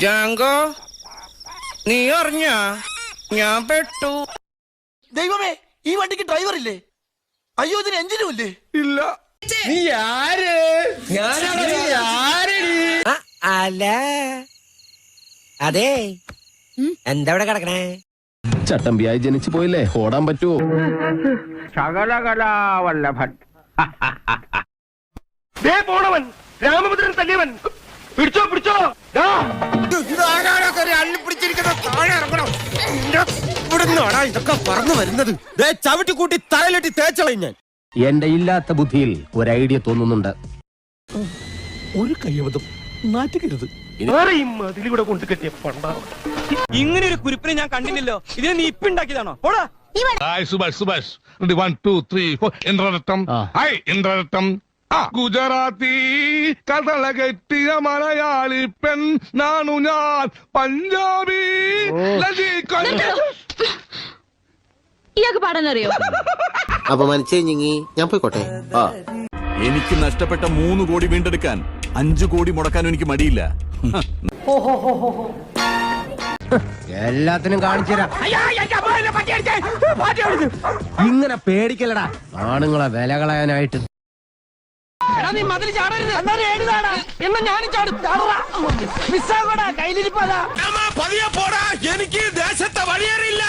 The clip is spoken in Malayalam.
ജാങ്കോ, നീ അറിഞ്ഞ ഞാൻ പെട്ടു. ദൈവമേ, ഈ വണ്ടിക്ക് ഡ്രൈവർ ഇല്ലേ? അയ്യോ, ഇതിന് എഞ്ചിനും ഇല്ലേ? ഇല്ല. നീ ആര്? അല്ല അതെ, എന്താ ഇവിടെ കിടക്കണേ? ചട്ടമ്പിയായി ജനിച്ചു പോയില്ലേ, ഓടാൻ പറ്റുമോ? ശകലകലാവല്ലഭൻ. പോണവൻ രാമഭദ്രൻ തല്ലിയവൻ. പിടിച്ചോ പിടിച്ചോ. ഇതൊക്കെ പറഞ്ഞു വരുന്നത് ചവിട്ടി കൂട്ടി തലയിലിട്ടി തേച്ചളയും ഞാൻ. എന്റെ ഇല്ലാത്ത ബുദ്ധിയിൽ ഒരു ഐഡിയ തോന്നുന്നുണ്ട്. ഒരു കയ്യബദ്ധം നാറ്റുകരുത്. അതിലൂടെ കൊണ്ട് കെട്ടിയ പണ്ടാവ. ഇങ്ങനെ ഒരു കുരിപ്പിനെ ഞാൻ കണ്ടില്ലല്ലോ. ഇതിനെ നീ ഇപ്പിണ്ടാക്കിയതാണോ? പോടാ. സുഭാഷ് 1 2 3 4 ഇന്ദ്രരത്നം. ഹായ് ഇന്ദ്രരത്നം. ഗുജറാത്തി കഥള കെട്ടിയ മലയാളി പെൺ നാണു ഞാൻ. പഞ്ചാബി ഇയാൾക്ക് പാടാനറിയോ? അപമാനിച്ചേ ഞാൻ പോയിക്കോട്ടെ. എനിക്ക് നഷ്ടപ്പെട്ട 3 കോടി വീണ്ടെടുക്കാൻ 5 കോടി മുടക്കാനും എനിക്ക് മടിയില്ല. എല്ലാത്തിനും കാണിച്ചുതരാം. ഇങ്ങനെ പേടിക്കലടാ ആണുങ്ങളെ വില കളയാനായിട്ട്. നീ മതിൽ ചാടരുത്. എന്നാ ഞാനും ചാടും. കയ്യിലിരിപ്പതാ. എനിക്ക് ദേശത്തെ വഴിയേറിയില്ല.